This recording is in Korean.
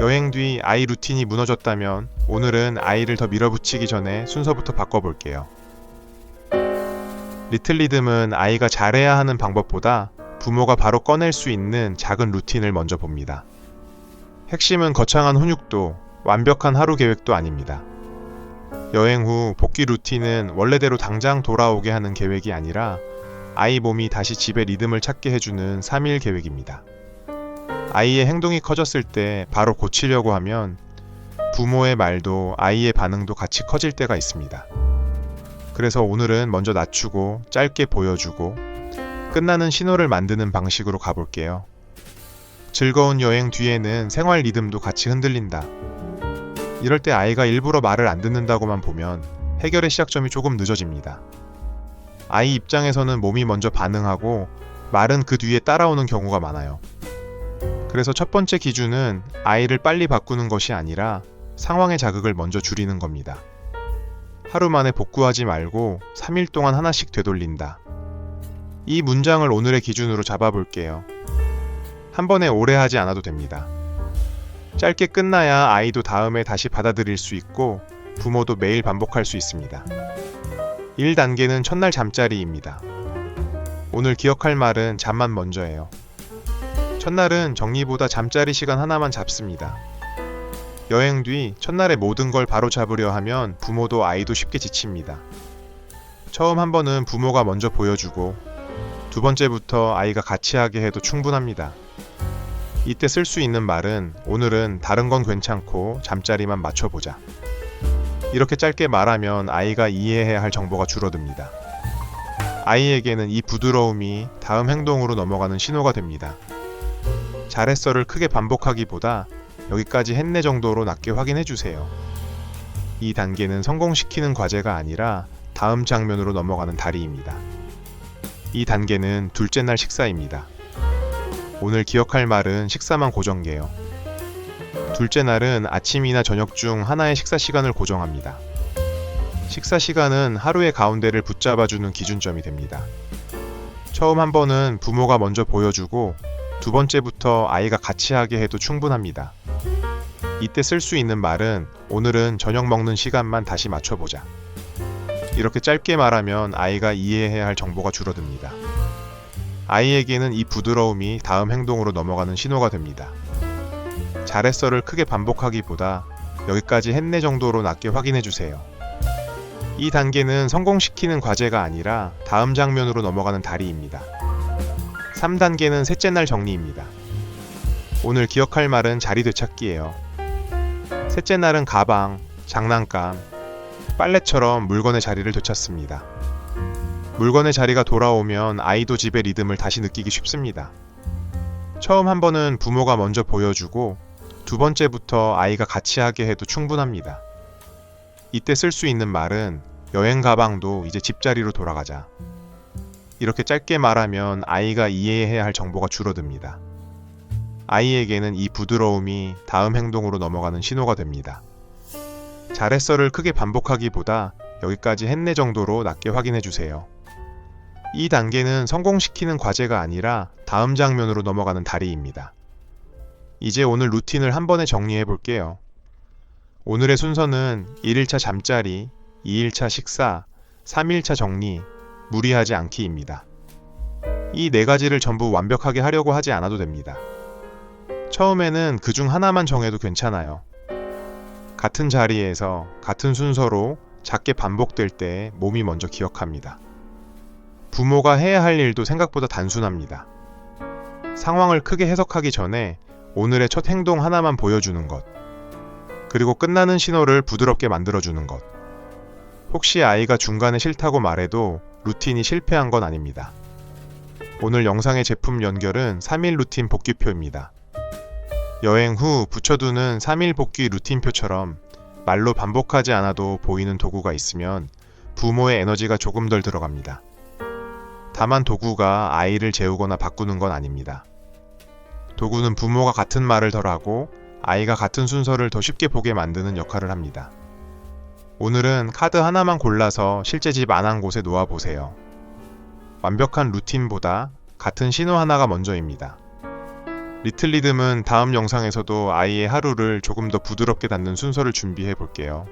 여행 뒤 아이 루틴이 무너졌다면 오늘은 아이를 더 밀어붙이기 전에 순서부터 바꿔볼게요. 리틀 리듬은 아이가 잘해야 하는 방법보다 부모가 바로 꺼낼 수 있는 작은 루틴을 먼저 봅니다. 핵심은 거창한 훈육도 완벽한 하루 계획도 아닙니다. 여행 후 복귀 루틴은 원래대로 당장 돌아오게 하는 계획이 아니라 아이 몸이 다시 집의 리듬을 찾게 해주는 3일 계획입니다. 아이의 행동이 커졌을 때 바로 고치려고 하면 부모의 말도 아이의 반응도 같이 커질 때가 있습니다. 그래서 오늘은 먼저 낮추고 짧게 보여주고 끝나는 신호를 만드는 방식으로 가볼게요. 즐거운 여행 뒤에는 생활 리듬도 같이 흔들린다. 이럴 때 아이가 일부러 말을 안 듣는다고만 보면 해결의 시작점이 조금 늦어집니다. 아이 입장에서는 몸이 먼저 반응하고 말은 그 뒤에 따라오는 경우가 많아요. 그래서 첫 번째 기준은 아이를 빨리 바꾸는 것이 아니라 상황의 자극을 먼저 줄이는 겁니다. 하루 만에 복구하지 말고 3일 동안 하나씩 되돌린다. 이 문장을 오늘의 기준으로 잡아볼게요. 한 번에 오래 하지 않아도 됩니다. 짧게 끝나야 아이도 다음에 다시 받아들일 수 있고 부모도 매일 반복할 수 있습니다. 1단계는 첫날 잠자리입니다. 오늘 기억할 말은 잠만 먼저예요. 첫날은 정리보다 잠자리 시간 하나만 잡습니다. 여행 뒤 첫날에 모든 걸 바로 잡으려 하면 부모도 아이도 쉽게 지칩니다. 처음 한 번은 부모가 먼저 보여주고 두 번째부터 아이가 같이 하게 해도 충분합니다. 이때 쓸 수 있는 말은 오늘은 다른 건 괜찮고 잠자리만 맞춰보자. 이렇게 짧게 말하면 아이가 이해해야 할 정보가 줄어듭니다. 아이에게는 이 부드러움이 다음 행동으로 넘어가는 신호가 됩니다. 잘했어를 크게 반복하기보다 여기까지 했네 정도로 낮게 확인해주세요. 이 단계는 성공시키는 과제가 아니라 다음 장면으로 넘어가는 다리입니다. 이 단계는 둘째 날 식사입니다. 오늘 기억할 말은 식사만 고정게요. 둘째 날은 아침이나 저녁 중 하나의 식사 시간을 고정합니다. 식사 시간은 하루의 가운데를 붙잡아주는 기준점이 됩니다. 처음 한 번은 부모가 먼저 보여주고 두 번째부터 아이가 같이 하게 해도 충분합니다. 이때 쓸 수 있는 말은 오늘은 저녁 먹는 시간만 다시 맞춰보자. 이렇게 짧게 말하면 아이가 이해해야 할 정보가 줄어듭니다. 아이에게는 이 부드러움이 다음 행동으로 넘어가는 신호가 됩니다. 잘했어를 크게 반복하기보다 여기까지 했네 정도로 낮게 확인해주세요. 이 단계는 성공시키는 과제가 아니라 다음 장면으로 넘어가는 다리입니다. 3단계는 셋째 날 정리입니다. 오늘 기억할 말은 자리 되찾기예요. 셋째 날은 가방, 장난감, 빨래처럼 물건의 자리를 되찾습니다. 물건의 자리가 돌아오면 아이도 집의 리듬을 다시 느끼기 쉽습니다. 처음 한 번은 부모가 먼저 보여주고 두 번째부터 아이가 같이 하게 해도 충분합니다. 이때 쓸 수 있는 말은 여행 가방도 이제 집자리로 돌아가자. 이렇게 짧게 말하면 아이가 이해해야 할 정보가 줄어듭니다. 아이에게는 이 부드러움이 다음 행동으로 넘어가는 신호가 됩니다. 잘했어를 크게 반복하기보다 여기까지 했네 정도로 낮게 확인해주세요. 이 단계는 성공시키는 과제가 아니라 다음 장면으로 넘어가는 다리입니다. 이제 오늘 루틴을 한 번에 정리해 볼게요. 오늘의 순서는 1일차 잠자리, 2일차 식사, 3일차 정리, 무리하지 않기입니다. 이 네 가지를 전부 완벽하게 하려고 하지 않아도 됩니다. 처음에는 그중 하나만 정해도 괜찮아요. 같은 자리에서 같은 순서로 작게 반복될 때 몸이 먼저 기억합니다. 부모가 해야 할 일도 생각보다 단순합니다. 상황을 크게 해석하기 전에 오늘의 첫 행동 하나만 보여주는 것, 그리고 끝나는 신호를 부드럽게 만들어주는 것. 혹시 아이가 중간에 싫다고 말해도 루틴이 실패한 건 아닙니다. 오늘 영상의 제품 연결은 3일 루틴 복귀표입니다. 여행 후 붙여두는 3일 복귀 루틴표처럼 말로 반복하지 않아도 보이는 도구가 있으면 부모의 에너지가 조금 덜 들어갑니다. 다만 도구가 아이를 재우거나 바꾸는 건 아닙니다. 도구는 부모가 같은 말을 덜 하고 아이가 같은 순서를 더 쉽게 보게 만드는 역할을 합니다. 오늘은 카드 하나만 골라서 실제 집 안 한 곳에 놓아보세요. 완벽한 루틴보다 같은 신호 하나가 먼저입니다. 리틀 리듬은 다음 영상에서도 아이의 하루를 조금 더 부드럽게 닫는 순서를 준비해 볼게요.